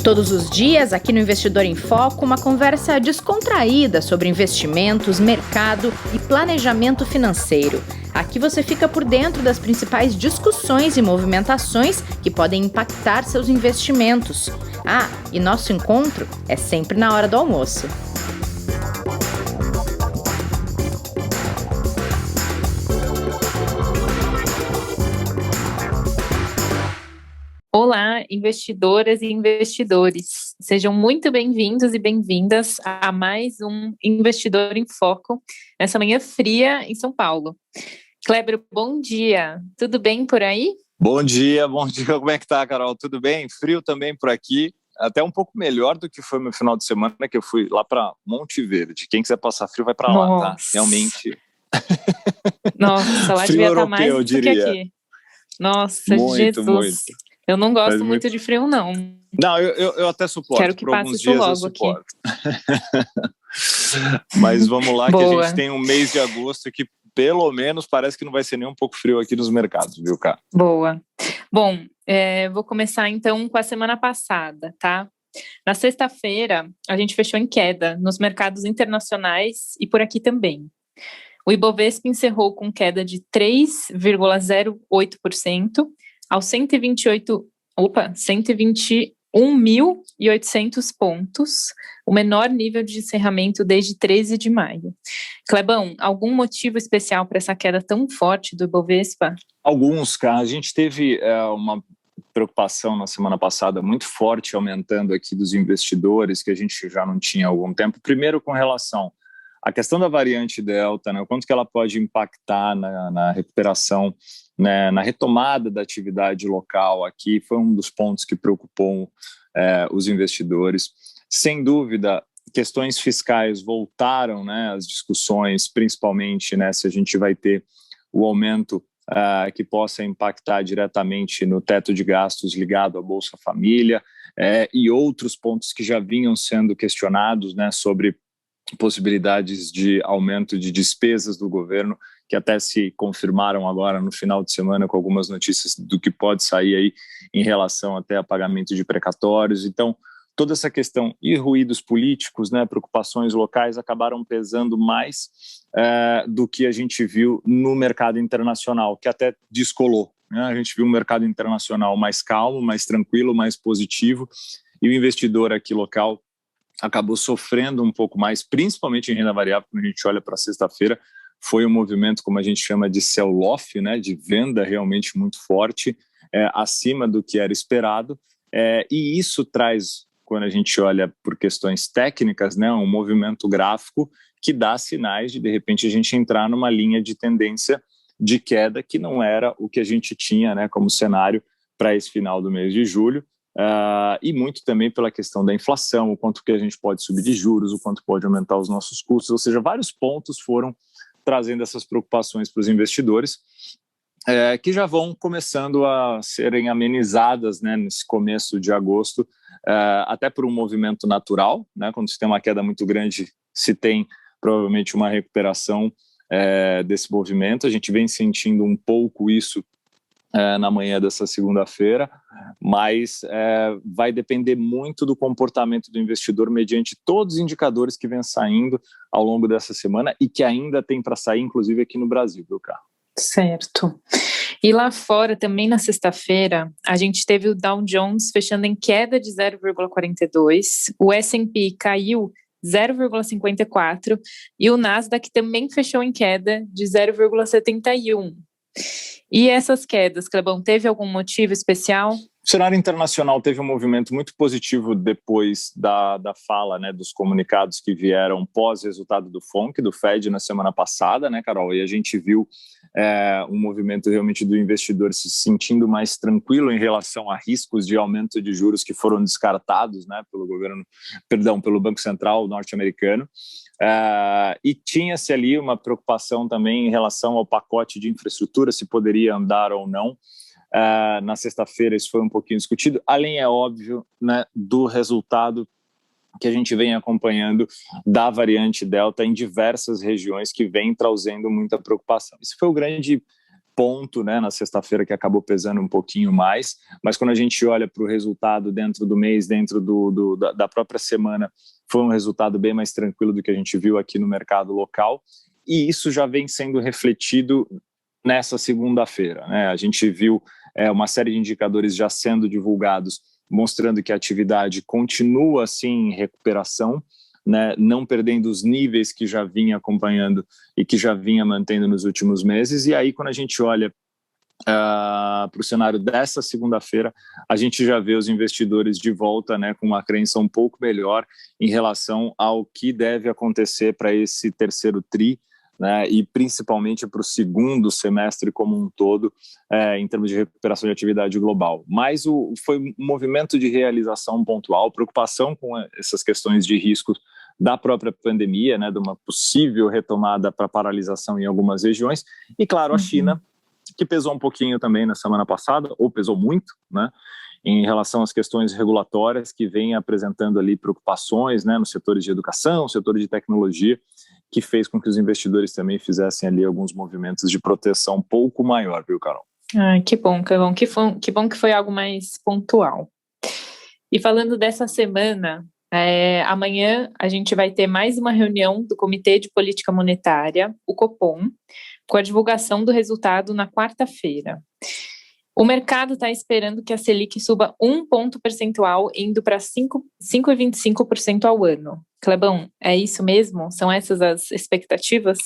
Todos os dias, aqui no Investidor em Foco, uma conversa descontraída sobre investimentos, mercado e planejamento financeiro. Aqui você fica por dentro das principais discussões e movimentações que podem impactar seus investimentos. E nosso encontro é sempre na hora do almoço. Olá, investidoras e investidores. Sejam muito bem-vindos e bem-vindas a mais um Investidor em Foco, nessa manhã fria em São Paulo. Kleber, bom dia. Tudo bem por aí? Bom dia. Como é que tá, Carol? Tudo bem? Frio também por aqui. Até um pouco melhor do que foi meu final de semana, que eu fui lá para Monte Verde. Quem quiser passar frio vai para lá, tá? Realmente. Nossa, lá devia estar mais do que aqui. Nossa, muito, Jesus. Muito. Eu não gosto muito de frio, não. Não, eu até suporto. Quero que por passe alguns isso dias logo eu suporto. Mas vamos lá, Boa. Que a gente tem um mês de agosto que pelo menos parece que não vai ser nem um pouco frio aqui nos mercados, viu, cara? Boa. Bom, vou começar então com a semana passada, tá? Na sexta-feira, a gente fechou em queda nos mercados internacionais e por aqui também. O Ibovespa encerrou com queda de 3,08% aos 121.800 pontos, o menor nível de encerramento desde 13 de maio. Clebão, algum motivo especial para essa queda tão forte do Ibovespa? Alguns, cara. A gente teve uma preocupação na semana passada muito forte, aumentando aqui dos investidores, que a gente já não tinha há algum tempo. Primeiro, com relação à questão da variante Delta, né, o quanto que ela pode impactar na recuperação, né, na retomada da atividade local aqui, foi um dos pontos que preocupou os investidores. Sem dúvida, questões fiscais voltaram, né, as discussões, principalmente, né, se a gente vai ter o aumento que possa impactar diretamente no teto de gastos ligado à Bolsa Família, e outros pontos que já vinham sendo questionados, né, sobre possibilidades de aumento de despesas do governo, que até se confirmaram agora no final de semana com algumas notícias do que pode sair aí em relação até a pagamento de precatórios. Então, toda essa questão e ruídos políticos, né, preocupações locais acabaram pesando mais do que a gente viu no mercado internacional, que até descolou, né? A gente viu um mercado internacional mais calmo, mais tranquilo, mais positivo, e o investidor aqui local acabou sofrendo um pouco mais, principalmente em renda variável. Quando a gente olha para sexta-feira, foi um movimento, como a gente chama de sell-off, né, de venda realmente muito forte, acima do que era esperado, e isso traz, quando a gente olha por questões técnicas, né, um movimento gráfico que dá sinais de repente, a gente entrar numa linha de tendência de queda que não era o que a gente tinha, né, como cenário para esse final do mês de julho, e muito também pela questão da inflação, o quanto que a gente pode subir de juros, o quanto pode aumentar os nossos custos, ou seja, vários pontos foram trazendo essas preocupações para os investidores, que já vão começando a serem amenizadas, né, nesse começo de agosto, até por um movimento natural, né, quando se tem uma queda muito grande, se tem provavelmente uma recuperação desse movimento. A gente vem sentindo um pouco isso na manhã dessa segunda-feira, mas vai depender muito do comportamento do investidor mediante todos os indicadores que vêm saindo ao longo dessa semana e que ainda tem para sair, inclusive aqui no Brasil, viu, Carlos? Certo. E lá fora, também na sexta-feira, a gente teve o Dow Jones fechando em queda de 0,42, o S&P caiu 0,54 e o Nasdaq também fechou em queda de 0,71. E essas quedas, Clebão, teve algum motivo especial? O cenário internacional teve um movimento muito positivo depois da fala, né, dos comunicados que vieram pós-resultado do FONC, do Fed, na semana passada, né, Carol? E a gente viu um movimento realmente do investidor se sentindo mais tranquilo em relação a riscos de aumento de juros que foram descartados, né, pelo Banco Central norte-americano. E tinha-se ali uma preocupação também em relação ao pacote de infraestrutura, se poderia andar ou não. Na sexta-feira isso foi um pouquinho discutido, além, é óbvio, né, do resultado que a gente vem acompanhando da variante Delta em diversas regiões que vem trazendo muita preocupação. Esse foi o grande ponto, né, na sexta-feira, que acabou pesando um pouquinho mais, mas quando a gente olha para o resultado dentro do mês, dentro da própria semana, foi um resultado bem mais tranquilo do que a gente viu aqui no mercado local, e isso já vem sendo refletido nessa segunda-feira, né? A gente viu uma série de indicadores já sendo divulgados, mostrando que a atividade continua, assim, em recuperação, né, não perdendo os níveis que já vinha acompanhando e que já vinha mantendo nos últimos meses. E aí, quando a gente olha para o cenário dessa segunda-feira, a gente já vê os investidores de volta, né, com uma crença um pouco melhor em relação ao que deve acontecer para esse terceiro tri, né, e principalmente para o segundo semestre como um todo, em termos de recuperação de atividade global. Mas foi um movimento de realização pontual, preocupação com essas questões de risco da própria pandemia, né, de uma possível retomada para paralisação em algumas regiões, e claro, a China, que pesou um pouquinho também na semana passada, ou pesou muito, né, em relação às questões regulatórias que vem apresentando ali preocupações, né, nos setores de educação, setor de tecnologia, que fez com que os investidores também fizessem ali alguns movimentos de proteção um pouco maior, viu, Carol? Que bom que foi algo mais pontual. E falando dessa semana, amanhã a gente vai ter mais uma reunião do Comitê de Política Monetária, o Copom, com a divulgação do resultado na quarta-feira. O mercado está esperando que a Selic suba 1 ponto percentual, indo para 5,25% ao ano. Clebão, é isso mesmo? São essas as expectativas?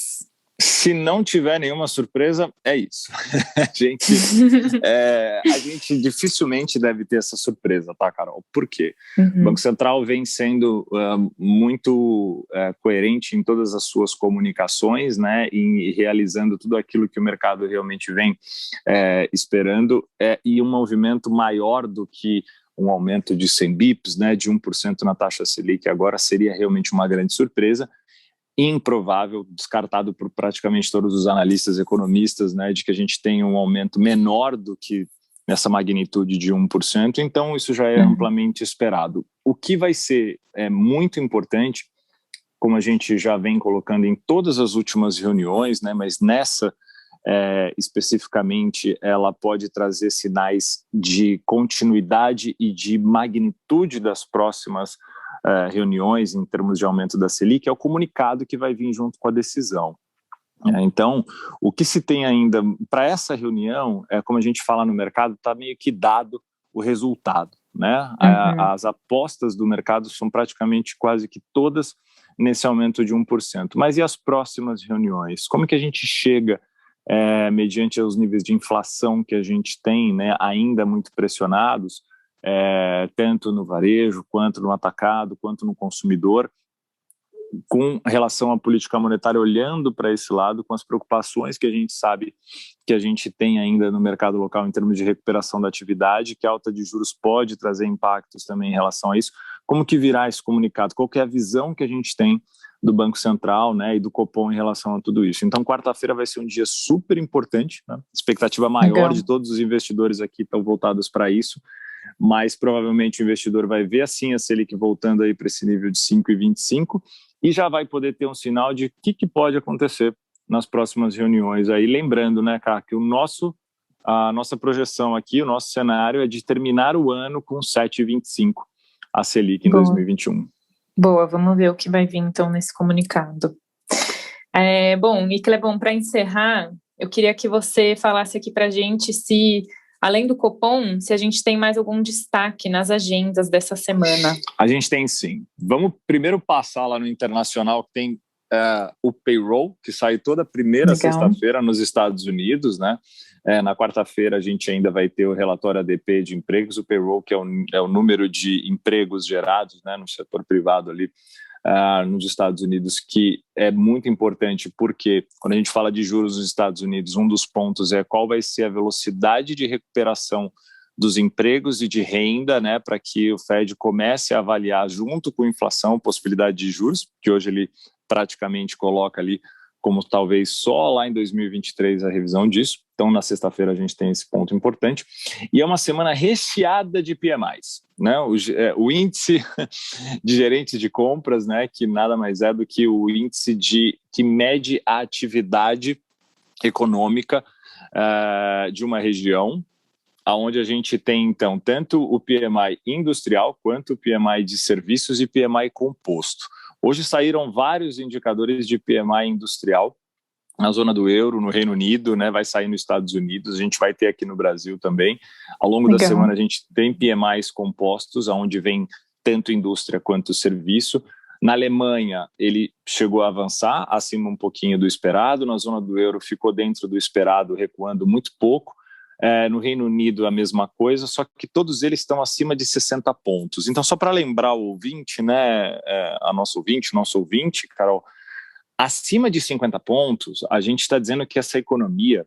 Se não tiver nenhuma surpresa, é isso. A gente dificilmente deve ter essa surpresa, tá, Carol? Por quê? O Banco Central vem sendo muito coerente em todas as suas comunicações, né, e realizando tudo aquilo que o mercado realmente vem esperando, e um movimento maior do que um aumento de 100 bips, né, de 1% na taxa Selic, agora seria realmente uma grande surpresa, improvável, descartado por praticamente todos os analistas economistas, né, de que a gente tenha um aumento menor do que nessa magnitude de 1%, então isso já é amplamente esperado. O que vai ser muito importante, como a gente já vem colocando em todas as últimas reuniões, né, mas nessa especificamente ela pode trazer sinais de continuidade e de magnitude das próximas reuniões em termos de aumento da Selic, é o comunicado que vai vir junto com a decisão. Então, o que se tem ainda para essa reunião, como a gente fala no mercado, está meio que dado o resultado, né? As apostas do mercado são praticamente quase que todas nesse aumento de 1%. Mas e as próximas reuniões? Como que a gente chega, mediante os níveis de inflação que a gente tem, né, ainda muito pressionados, tanto no varejo, quanto no atacado, quanto no consumidor, com relação à política monetária, olhando para esse lado, com as preocupações que a gente sabe que a gente tem ainda no mercado local em termos de recuperação da atividade, que a alta de juros pode trazer impactos também em relação a isso. Como que virá esse comunicado? Qual que é a visão que a gente tem do Banco Central, né, e do Copom em relação a tudo isso? Então, quarta-feira vai ser um dia super importante, né? Expectativa maior de todos os investidores aqui estão voltados para isso, mas provavelmente o investidor vai ver assim a Selic voltando aí para esse nível de 5,25 e já vai poder ter um sinal de o que pode acontecer nas próximas reuniões aí. Lembrando, né, Cá, que a nossa projeção aqui, o nosso cenário é de terminar o ano com 7,25 a Selic em 2021. Boa, vamos ver o que vai vir então nesse comunicado. Bom, e Clebão, para encerrar, eu queria que você falasse aqui para a gente se, além do Copom, se a gente tem mais algum destaque nas agendas dessa semana. A gente tem sim. Vamos primeiro passar lá no internacional, que tem o payroll, que sai toda primeira sexta-feira nos Estados Unidos, né? Na quarta-feira a gente ainda vai ter o relatório ADP de empregos, o payroll, que é o número de empregos gerados, né, no setor privado ali nos Estados Unidos, que é muito importante porque quando a gente fala de juros nos Estados Unidos, um dos pontos é qual vai ser a velocidade de recuperação dos empregos e de renda, né, para que o Fed comece a avaliar junto com a inflação a possibilidade de juros, que hoje ele praticamente coloca ali como talvez só lá em 2023 a revisão disso. Então, na sexta-feira a gente tem esse ponto importante. E é uma semana recheada de PMIs, né? O índice de gerentes de compras, né, que nada mais é do que o índice que mede a atividade econômica de uma região, onde a gente tem, então, tanto o PMI industrial, quanto o PMI de serviços e PMI composto. Hoje saíram vários indicadores de PMI industrial na zona do euro, no Reino Unido, né, vai sair nos Estados Unidos, a gente vai ter aqui no Brasil também. Ao longo da semana a gente tem PMIs compostos, onde vem tanto indústria quanto serviço. Na Alemanha, ele chegou a avançar, acima um pouquinho do esperado. Na zona do euro, ficou dentro do esperado, recuando muito pouco. No Reino Unido, a mesma coisa, só que todos eles estão acima de 60 pontos. Então, só para lembrar o ouvinte, né, nosso ouvinte, Carol, acima de 50 pontos, a gente está dizendo que essa economia,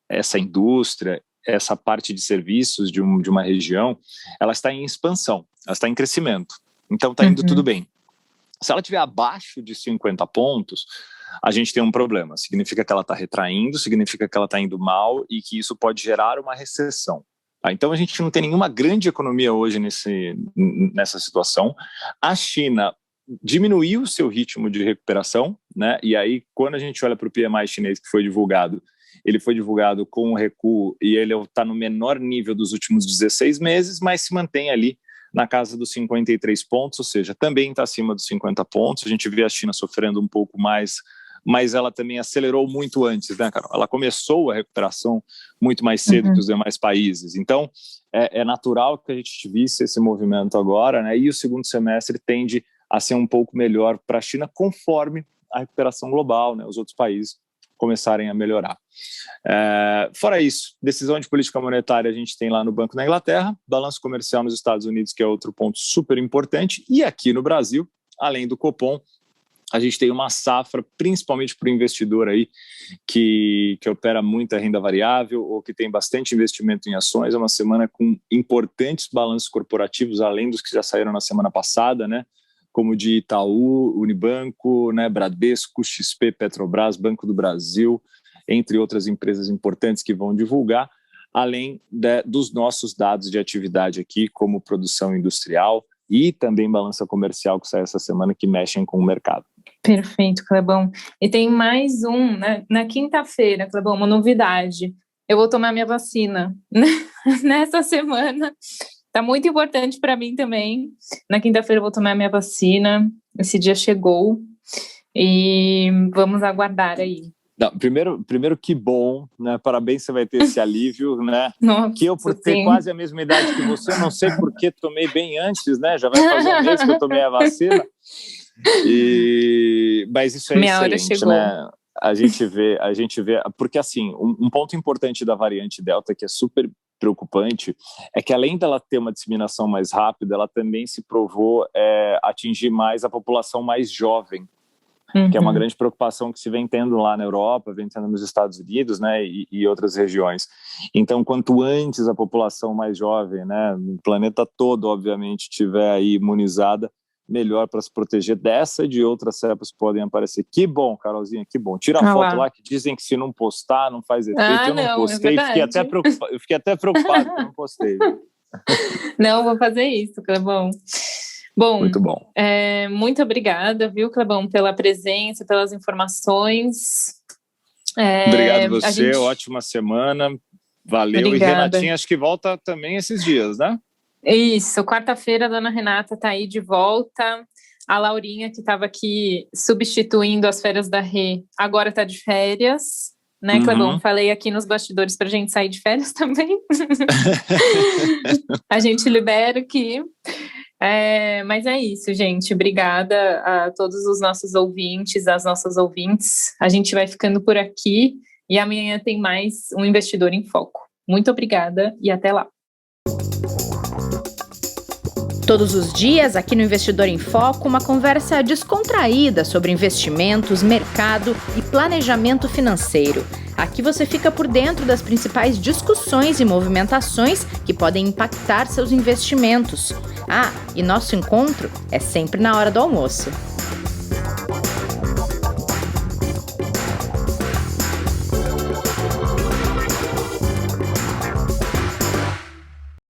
essa indústria, essa parte de serviços de uma região, ela está em expansão, ela está em crescimento. Então, está indo tudo bem. Se ela estiver abaixo de 50 pontos, a gente tem um problema. Significa que ela está retraindo, significa que ela está indo mal e que isso pode gerar uma recessão. Então, a gente não tem nenhuma grande economia hoje nessa situação. A China diminuiu o seu ritmo de recuperação, né? E aí, quando a gente olha para o PMI chinês que foi divulgado, ele foi divulgado com um recuo e ele está no menor nível dos últimos 16 meses, mas se mantém ali na casa dos 53 pontos, ou seja, também está acima dos 50 pontos. A gente vê a China sofrendo um pouco mais, mas ela também acelerou muito antes, né, Carol? Ela começou a recuperação muito mais cedo que os demais países. Então, é natural que a gente visse esse movimento agora, né? E o segundo semestre tende a ser um pouco melhor para a China, conforme a recuperação global, né? Os outros países começarem a melhorar. Fora isso, decisão de política monetária a gente tem lá no Banco da Inglaterra, balanço comercial nos Estados Unidos, que é outro ponto super importante, e aqui no Brasil, além do Copom, a gente tem uma safra, principalmente para o investidor aí, que opera muita renda variável ou que tem bastante investimento em ações. É uma semana com importantes balanços corporativos, além dos que já saíram na semana passada, né? Como de Itaú, Unibanco, né, Bradesco, XP, Petrobras, Banco do Brasil, entre outras empresas importantes que vão divulgar, além dos nossos dados de atividade aqui, como produção industrial e também balança comercial que sai essa semana, que mexem com o mercado. Perfeito, Clebão. E tem mais né? Na quinta-feira, Clebão, uma novidade. Eu vou tomar minha vacina nessa semana. Tá muito importante para mim também. Na quinta-feira eu vou tomar minha vacina. Esse dia chegou e vamos aguardar aí. Não, primeiro que bom, né? Parabéns, você vai ter esse alívio, né? Nossa, que eu, por ter quase a mesma idade que você, não sei por que tomei bem antes, né? Já vai fazer um mês que eu tomei a vacina. Mas isso é minha excelente, hora chegou. né? A gente vê, porque assim, um ponto importante da variante Delta, que é super preocupante, é que além dela ter uma disseminação mais rápida, ela também se provou atingir mais a população mais jovem, que é uma grande preocupação que se vem tendo lá na Europa, vem tendo nos Estados Unidos, né, e outras regiões. Então, quanto antes a população mais jovem, né, no planeta todo, obviamente, estiver aí imunizada, melhor para se proteger dessa e de outras cepas que podem aparecer. Que bom, Carolzinha, que bom. Tira a foto lá que dizem que se não postar não faz efeito. Eu não postei, fiquei até preocupado que eu não postei. Não, vou fazer isso, Clebão. Bom, muito bom. Muito obrigada, viu, Clebão, pela presença, pelas informações. Obrigado você, ótima semana. Valeu. Obrigada. E Renatinha, acho que volta também esses dias, né? Isso, quarta-feira a dona Renata está aí de volta. A Laurinha, que estava aqui substituindo as férias da Rê, agora está de férias, né, Clebão? Falei aqui nos bastidores para a gente sair de férias também. A gente libera aqui. Mas é isso, gente. Obrigada a todos os nossos ouvintes, as nossas ouvintes. A gente vai ficando por aqui e amanhã tem mais um Investidor em Foco. Muito obrigada e até lá. Todos os dias, aqui no Investidor em Foco, uma conversa descontraída sobre investimentos, mercado e planejamento financeiro. Aqui você fica por dentro das principais discussões e movimentações que podem impactar seus investimentos. E nosso encontro é sempre na hora do almoço.